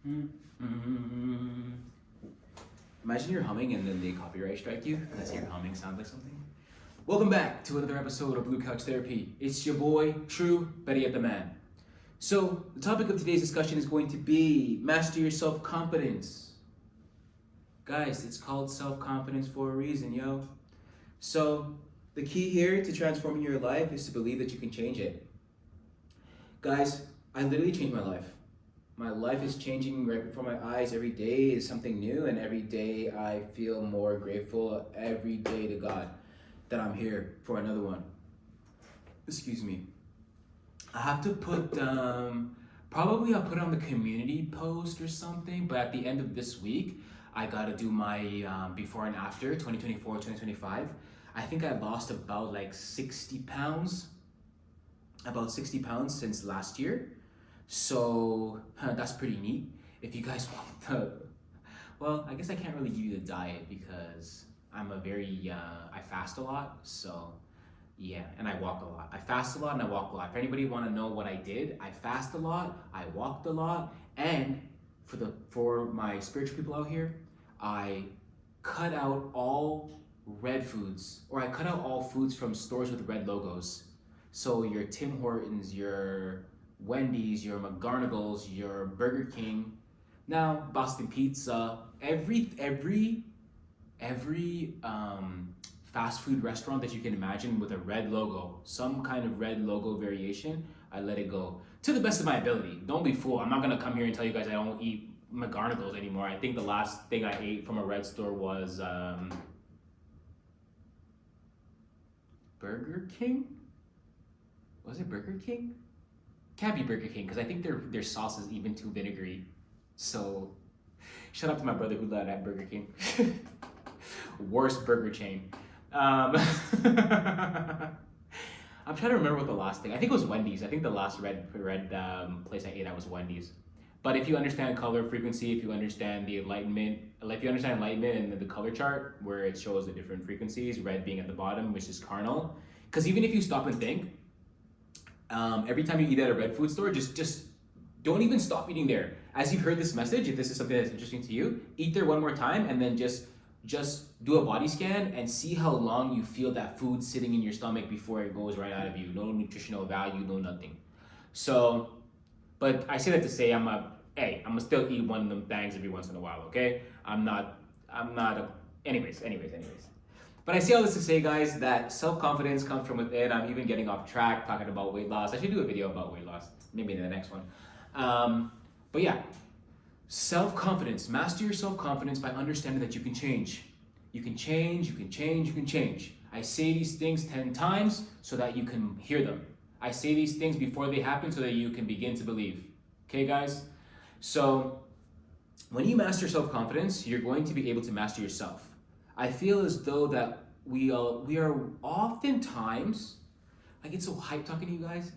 Mm-hmm. Imagine you're humming and then they copyright strike you unless your humming sounds like something. Welcome back to another episode of Blue Couch Therapy. It's your boy, True Betty at the Man. So, the topic of today's discussion is going to be master your self-confidence. Guys, it's called self-confidence for a reason, yo. So, the key here to transforming your life is to believe that you can change it. Guys, I literally changed my life. My life is changing right before my eyes. Every day is something new, and every day I feel more grateful every day to God that I'm here for another one. Excuse me. I have to put, probably I'll put it on the community post or something, but at the end of this week, I gotta do my before and after, 2024, 2025. I think I lost about like 60 pounds, since last year. So that's pretty neat. If you guys want the, well, I guess I can't really give you the diet because I'm I fast a lot. So yeah, and I walk a lot. I fast a lot and I walk a lot. If anybody want to know what I did, I fast a lot, I walked a lot, and for my spiritual people out here, I cut out all red foods, or I cut out all foods from stores with red logos. So your Tim Hortons, your Wendy's, your McGarnagles, your Burger King, now Boston Pizza, every fast food restaurant that you can imagine with a red logo, some kind of red logo variation, I let it go to the best of my ability. Don't be fooled. I'm not gonna come here and tell you guys I don't eat McGarnagles anymore. I think the last thing I ate from a red store was Burger King. Was it Burger King? Can't be Burger King because I think their sauce is even too vinegary. So, shout out to my brother who led at Burger King. Worst burger chain. I'm trying to remember what the last thing. I think it was Wendy's. I think the last red place I ate at was Wendy's. But if you understand color frequency, if you understand the enlightenment, like if you understand enlightenment and the color chart where it shows the different frequencies, red being at the bottom, which is carnal. Because even if you stop and think, every time you eat at a red food store, just don't even stop eating there. As you've heard this message, if this is something that's interesting to you, eat there one more time and then just do a body scan and see how long you feel that food sitting in your stomach before it goes right out of you. No nutritional value, no nothing. So, but I say that to say I'm gonna still eat one of them things every once in a while, okay? Anyways. But I say all this to say, guys, that self-confidence comes from within. I'm even getting off track talking about weight loss. I should do a video about weight loss, maybe in the next one. But yeah, self-confidence. Master your self-confidence by understanding that you can change. You can change, you can change, you can change. I say these things 10 times so that you can hear them. I say these things before they happen so that you can begin to believe. Okay, guys? So, when you master self-confidence, you're going to be able to master yourself. I feel as though that we are oftentimes, I get so hyped talking to you guys.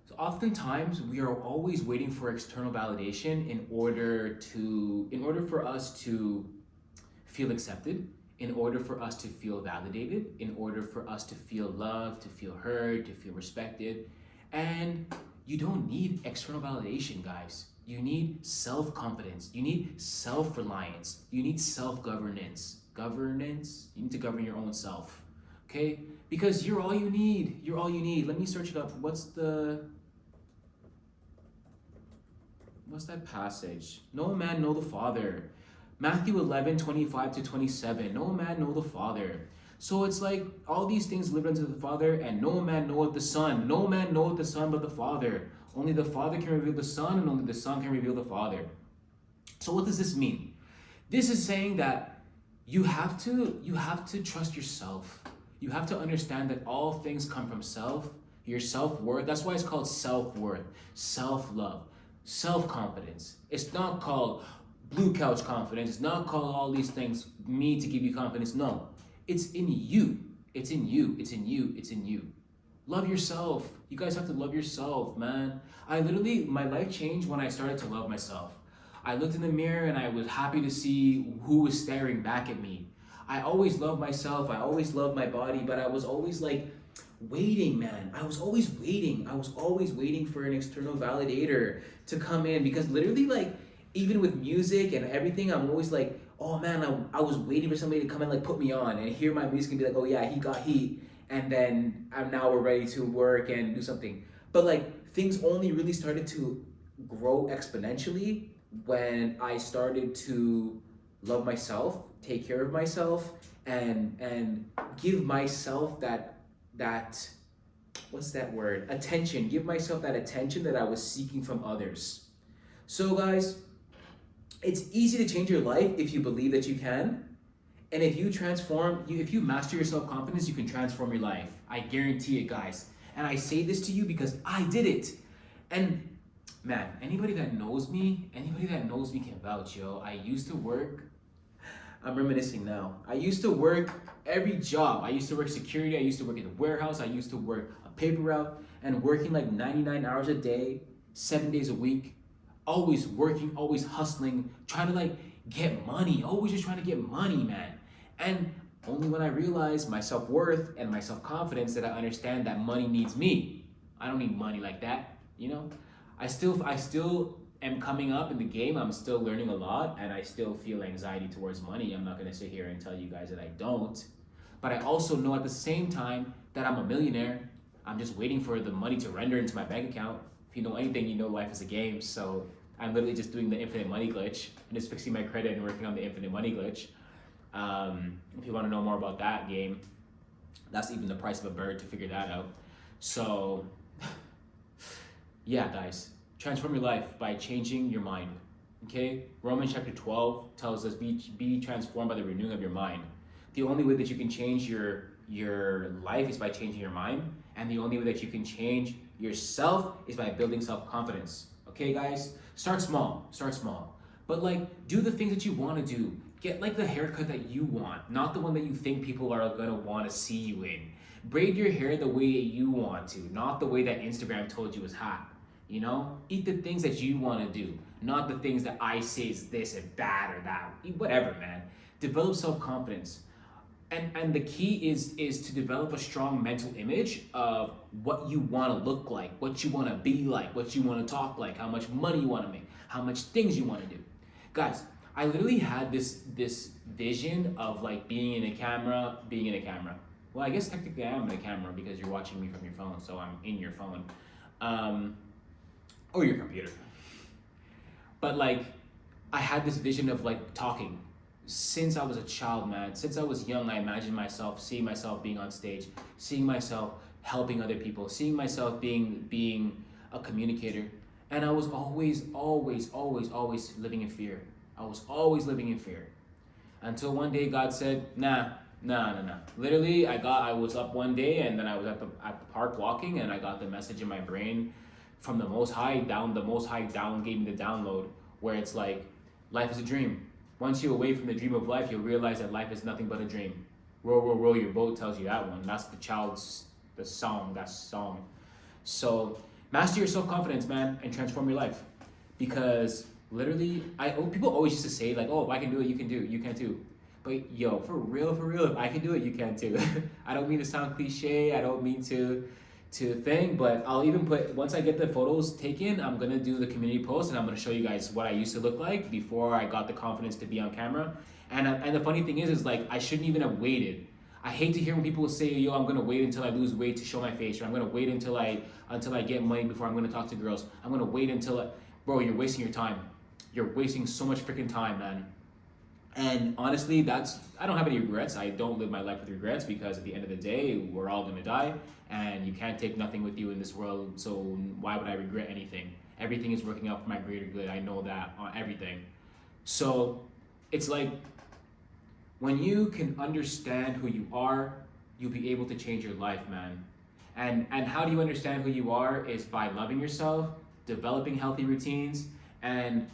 So oftentimes we are always waiting for external validation in order for us to feel accepted, in order for us to feel validated, in order for us to feel loved, to feel heard, to feel respected. And you don't need external validation, guys. You need self-confidence. You need self-reliance. You need self-governance. You need to govern your own self, okay? Because you're all you need. Let me search it up. What's that passage? No man know the Father. Matthew 11:25-27. No man know the Father. So it's like all these things live unto the Father, and no man knoweth the Son. No man knoweth the Son but the Father. Only the Father can reveal the Son, and only the Son can reveal the Father. So what does this mean? This is saying that you have to trust yourself. You have to understand that all things come from self, your self-worth. That's why it's called self-worth, self-love, self-confidence. It's not called blue couch confidence. It's not called all these things, me to give you confidence. No, it's in you. It's in you. It's in you. It's in you. Love yourself. You guys have to love yourself, man. My life changed when I started to love myself. I looked in the mirror and I was happy to see who was staring back at me. I always loved myself. I always loved my body, but I was always like waiting, man. I was always waiting for an external validator to come in, because literally, like, Even with music and everything, I'm always like, oh man, I was waiting for somebody to come and like put me on and hear my music and be like, oh yeah, he got heat, and then now we're ready to work and do something. But like things only really started to grow exponentially when I started to love myself, take care of myself, and give myself that what's that word? Attention. Give myself that attention that I was seeking from others. So guys, it's easy to change your life if you believe that you can. And if you master your self confidence, you can transform your life. I guarantee it, guys. And I say this to you because I did it. And man, anybody that knows me can vouch, yo. I used to work. I'm reminiscing now. I used to work every job. I used to work security. I used to work in the warehouse. I used to work a paper route and working like 99 hours a day, 7 days a week. Always working, always hustling, trying to like get money. Always just trying to get money, man. And only when I realized my self-worth and my self-confidence that I understand that money needs me. I don't need money like that, you know? I still am coming up in the game. I'm still learning a lot and I still feel anxiety towards money. I'm not gonna sit here and tell you guys that I don't. But I also know at the same time that I'm a millionaire. I'm just waiting for the money to render into my bank account. If you know anything, you know life is a game. So I'm literally just doing the infinite money glitch and just fixing my credit and working on the infinite money glitch. If you want to know more about that game, that's even the price of a bird to figure that out. So yeah, guys, transform your life by changing your mind. Okay? Romans chapter 12 tells us be transformed by the renewing of your mind. The only way that you can change your life is by changing your mind, and the only way that you can change yourself is by building self-confidence. Okay, guys? Start small. But like do the things that you want to do. Get like the haircut that you want, not the one that you think people are gonna want to see you in. Braid your hair the way you want to, not the way that Instagram told you is hot. You know, eat the things that you want to do, not the things that I say is this and bad or that. Eat whatever, man. Develop self-confidence. And the key is to develop a strong mental image of what you want to look like, what you want to be like, what you want to talk like, how much money you want to make, how much things you want to do. Guys, I literally had this vision of like being in a camera. Well, I guess technically I am in a camera because you're watching me from your phone, so I'm in your phone. Or your computer. But like, I had this vision of like talking since I was a child, man. Since I was young, I imagined seeing myself being on stage, seeing myself helping other people, seeing myself being a communicator. And I was always living in fear. I was always living in fear. Until one day God said, nah. Literally, I was up one day and then I was at the park walking and I got the message in my brain from the Most High down. The Most High down gave me the download where it's like, life is a dream. Once you're away from the dream of life, you'll realize that life is nothing but a dream. Row, row, row your boat tells you that one. That's the song. So master your self-confidence, man, and transform your life. Because literally, people always used to say like, oh, if I can do it, you can too. But yo, for real, if I can do it, you can too. I don't mean to sound cliche. I don't mean to thing, but I'll even put, once I get the photos taken, I'm gonna do the community post and I'm gonna show you guys what I used to look like before I got the confidence to be on camera. And the funny thing is like, I shouldn't even have waited. I hate to hear when people say, yo, I'm gonna wait until I lose weight to show my face, or I'm gonna wait until I get money before I'm gonna talk to girls. I'm gonna wait until, bro, you're wasting your time. You're wasting so much freaking time, man. And honestly, I don't have any regrets. I don't live my life with regrets because at the end of the day, we're all gonna die and you can't take nothing with you in this world. So why would I regret anything? Everything is working out for my greater good. I know that on everything. So it's like when you can understand who you are, you'll be able to change your life, man. And how do you understand who you are is by loving yourself, developing healthy routines, and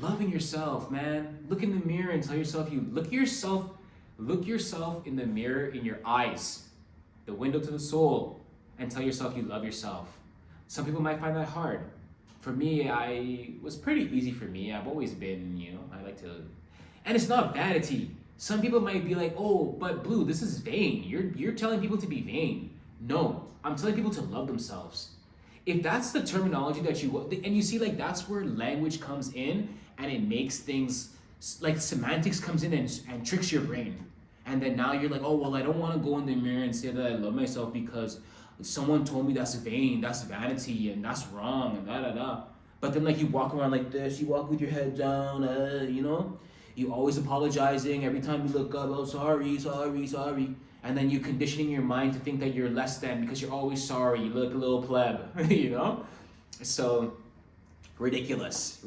loving yourself, man. Look in the mirror and tell yourself look yourself in the mirror in your eyes, the window to the soul, and tell yourself you love yourself. Some people might find that hard. For me, it was pretty easy for me. I've always been, I like to, and it's not vanity. Some people might be like, oh, but Blue, this is vain. You're telling people to be vain. No, I'm telling people to love themselves. If that's the terminology that and you see, like, that's where language comes in and it makes things like semantics comes in and tricks your brain. And then now you're like, oh, well, I don't want to go in the mirror and say that I love myself because someone told me that's vain, that's vanity, and that's wrong, and da da da. But then like you walk around like this, you walk with your head down, you know? You always apologizing every time you look up, oh, sorry, sorry, sorry. And then you conditioning your mind to think that you're less than because you're always sorry, you look a little pleb, you know? So, ridiculous,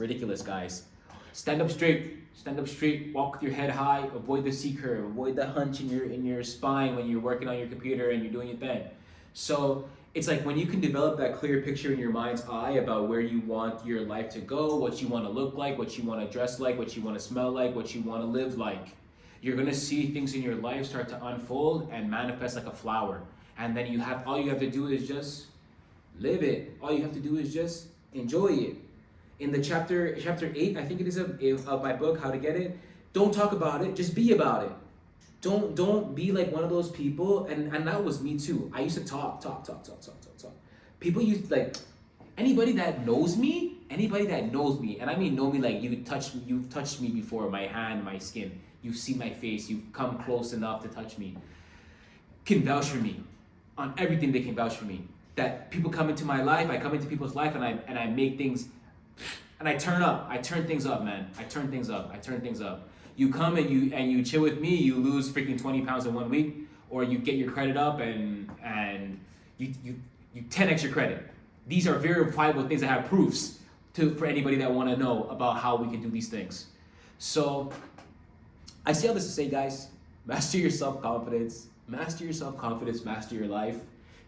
guys. Stand up straight, walk with your head high, avoid the C curve, avoid the hunch in your spine when you're working on your computer and you're doing your thing. So it's like when you can develop that clear picture in your mind's eye about where you want your life to go, what you want to look like, what you want to dress like, what you want to smell like, what you want to live like, you're gonna see things in your life start to unfold and manifest like a flower. And then all you have to do is just live it. All you have to do is just enjoy it. In the chapter 8, I think it is of my book, How to Get It, don't talk about it, just be about it. Don't be like one of those people, and that was me too. I used to talk. People used like anybody that knows me, and I mean know me like you've touched me before, my hand, my skin. You've seen my face, you've come close enough to touch me. Can vouch for me. On everything they can vouch for me. That people come into my life, I come into people's life and I make things, and I turn up. I turn things up, man. I turn things up. You come and you chill with me, you lose freaking 20 pounds in 1 week, or you get your credit up and you 10x your credit. These are verifiable things that have proofs for anybody that want to know about how we can do these things. So I say all this to say, guys, master your self-confidence, master your life,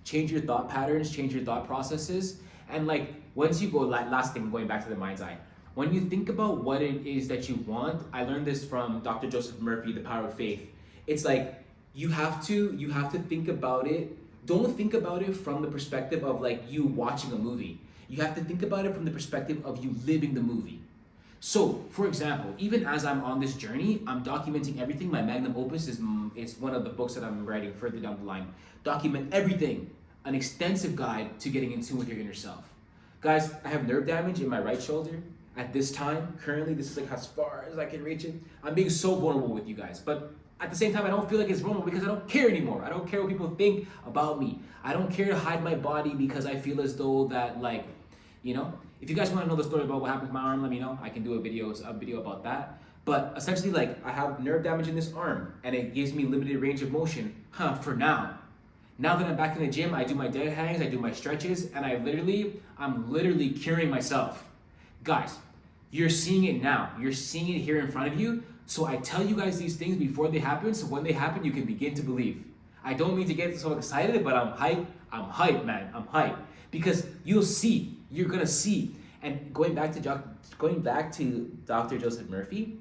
change your thought patterns, change your thought processes, and like once you go, last thing, going back to the mind's eye, when you think about what it is that you want, I learned this from Dr. Joseph Murphy, The Power of Faith. It's like you have to think about it. Don't think about it from the perspective of like you watching a movie. You have to think about it from the perspective of you living the movie. So, for example, even as I'm on this journey, I'm documenting everything. My magnum opus is one of the books that I'm writing further down the line. Document everything, an extensive guide to getting in tune with your inner self. Guys, I have nerve damage in my right shoulder. At this time, currently, this is like as far as I can reach it. I'm being so vulnerable with you guys, but at the same time, I don't feel like it's vulnerable because I don't care anymore. I don't care what people think about me. I don't care to hide my body because I feel as though that, like, you know, if you guys want to know the story about what happened to my arm, let me know. I can do a video about that. But essentially, like, I have nerve damage in this arm and it gives me limited range of motion, for now. Now that I'm back in the gym, I do my dead hangs, I do my stretches, and I'm literally curing myself. Guys, you're seeing it now. You're seeing it here in front of you. So I tell you guys these things before they happen, so when they happen, you can begin to believe. I don't mean to get so excited, but I'm hyped, man. I'm hyped. Because you'll see, you're gonna see. And going back to Dr. Joseph Murphy,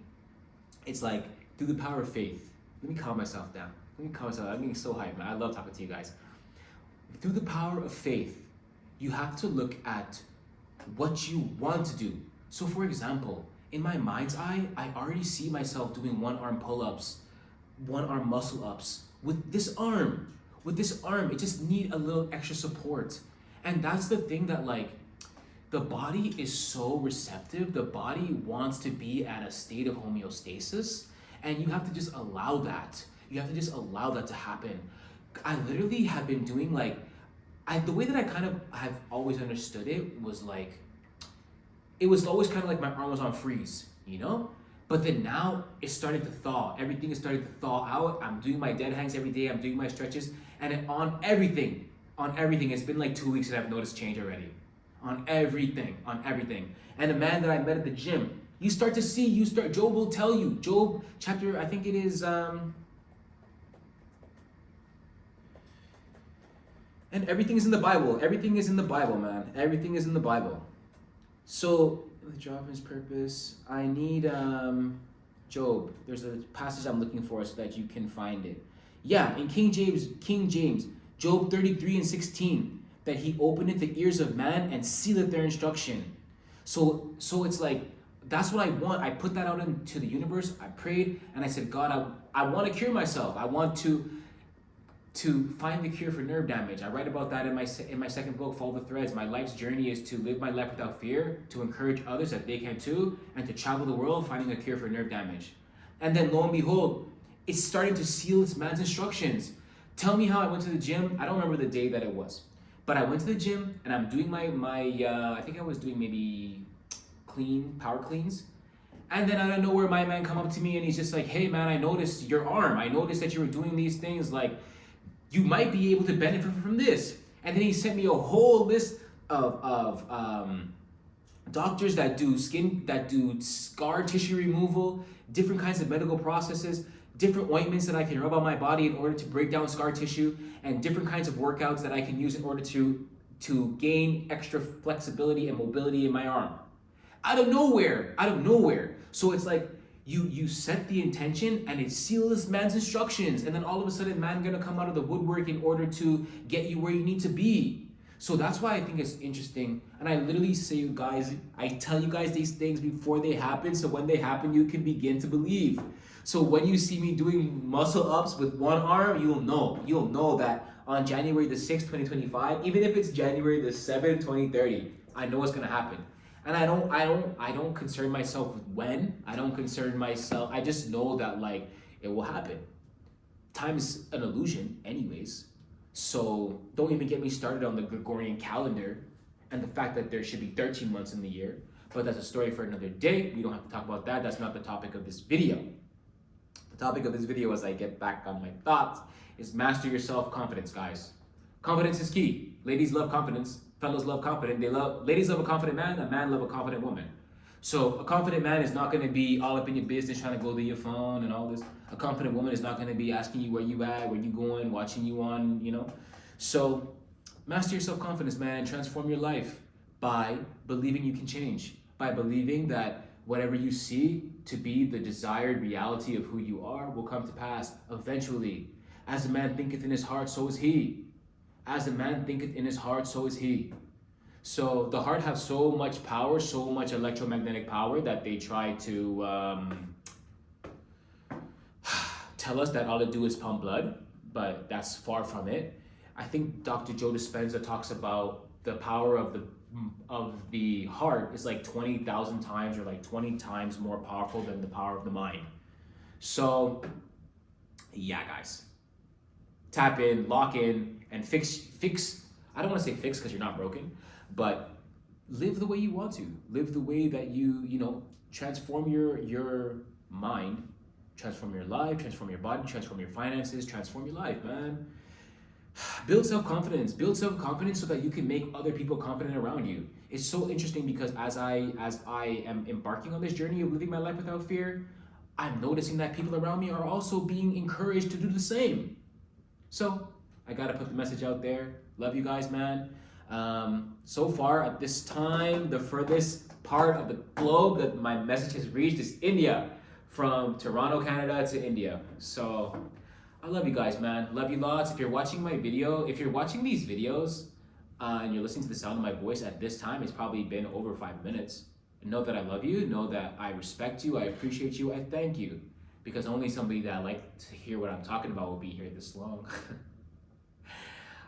it's like, through the power of faith. Let me calm myself down. I'm getting so hyped, man. I love talking to you guys. Through the power of faith, you have to look at what you want to do. So for example, in my mind's eye, I already see myself doing one arm pull-ups, one arm muscle ups with this arm. It just need a little extra support. And that's the thing that, like, the body is so receptive. The body wants to be at a state of homeostasis, and you have to just allow that. You have to just allow that to happen. I literally have been doing the way that I kind of have always understood it was like, it was always kind of like my arm was on freeze, you know? But then now it's starting to thaw. Everything is starting to thaw out. I'm doing my dead hangs every day. I'm doing my stretches. And on everything, it's been like 2 weeks and I've noticed change already. On everything. And the man that I met at the gym, Job will tell you, Job chapter, I think it is, and everything is in the Bible. Everything is in the Bible, man. Everything is in the Bible. So, the job of his purpose, I need Job. There's a passage I'm looking for so that you can find it. Yeah, in King James, Job 33:16, that he openeth the ears of man and sealeth their instruction. So it's like, that's what I want. I put that out into the universe. I prayed and I said, God, I want to cure myself. I want to to find the cure for nerve damage. I write about that in my second book, Follow the Threads. My life's journey is to live my life without fear, to encourage others that they can too, and to travel the world finding a cure for nerve damage. And then lo and behold, it's starting to seal this man's instructions. Tell me how I went to the gym. I don't remember the day that it was, but I went to the gym and I'm doing my I think I was doing maybe power cleans. And then out of nowhere, my man come up to me and he's just like, hey man, I noticed your arm. I noticed that you were doing these things, like you might be able to benefit from this. And then he sent me a whole list of doctors that do scar tissue removal, different kinds of medical processes, different ointments that I can rub on my body in order to break down scar tissue, and different kinds of workouts that I can use in order to gain extra flexibility and mobility in my arm. Out of nowhere. So it's like you set the intention and it seals this man's instructions, and then all of a sudden man gonna come out of the woodwork in order to get you where you need to be. So that's why I think it's interesting, and I literally I tell you guys these things before they happen, so when they happen you can begin to believe. So when you see me doing muscle ups with one arm, you'll know that on January the 6th, 2025, even if it's January the 7th, 2030, I know what's gonna happen. And I don't concern myself with when. I don't concern myself. I just know that like it will happen. Time is an illusion anyways. So don't even get me started on the Gregorian calendar and the fact that there should be 13 months in the year. But that's a story for another day. We don't have to talk about that. That's not the topic of this video. The topic of this video, as I get back on my thoughts, is master your self-confidence, guys. Confidence is key. Ladies love confidence. Fellows love confident. Ladies love a confident man. A man love a confident woman. So a confident man is not going to be all up in your business trying to go to your phone and all this. A confident woman is not going to be asking you where you at, where you going, watching you on, So master your self-confidence, man. Transform your life by believing you can change. By believing that whatever you see to be the desired reality of who you are will come to pass eventually. As a man thinketh in his heart, so is he. As a man thinketh in his heart, so is he. So the heart has so much power, so much electromagnetic power, that they try to tell us that all they do is pump blood, but that's far from it. I think Dr. Joe Dispenza talks about the power of the heart is like 20,000 times or like 20 times more powerful than the power of the mind. So yeah, guys, tap in, lock in, and fix. I don't want to say fix because you're not broken, but live the way you want to. Live the way that you transform your mind, transform your life, transform your body, transform your finances, transform your life, man. Build self-confidence so that you can make other people confident around you. It's so interesting because as I am embarking on this journey of living my life without fear, I'm noticing that people around me are also being encouraged to do the same. So I gotta put the message out there. Love you guys, man. So far at this time, the furthest part of the globe that my message has reached is India. From Toronto, Canada to India. So I love you guys, man. Love you lots. If you're watching my video, if you're watching these videos and you're listening to the sound of my voice at this time, it's probably been over 5 minutes. Know that I love you. Know that I respect you. I appreciate you. I thank you. Because only somebody that like to hear what I'm talking about will be here this long.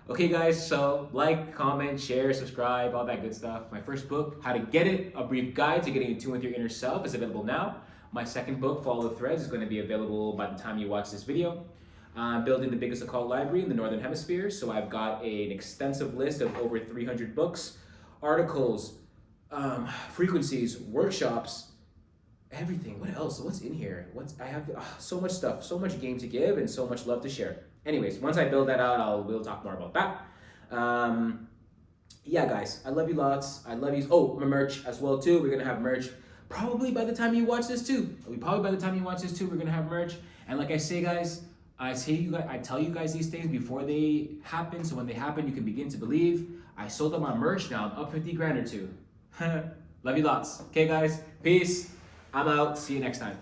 Okay guys, so like, comment, share, subscribe, all that good stuff. My first book, How to Get It, A Brief Guide to Getting in Tune with Your Inner Self, is available now. My second book, Follow the Threads, is going to be available by the time you watch this video. I'm building the biggest occult library in the Northern Hemisphere, so I've got an extensive list of over 300 books, articles, frequencies, workshops, everything. What else? What's in here? I have so much stuff, so much game to give, and so much love to share. Anyways, once I build that out, we'll talk more about that. Yeah, guys, I love you lots. I love you. Oh, my merch as well too. We're gonna have merch probably by the time you watch this too. We're gonna have merch. And like I say, guys, I tell you guys these things before they happen, so when they happen, you can begin to believe. I sold out my merch now. I'm up 50 grand or two. Love you lots. Okay, guys. Peace. I'm out. See you next time.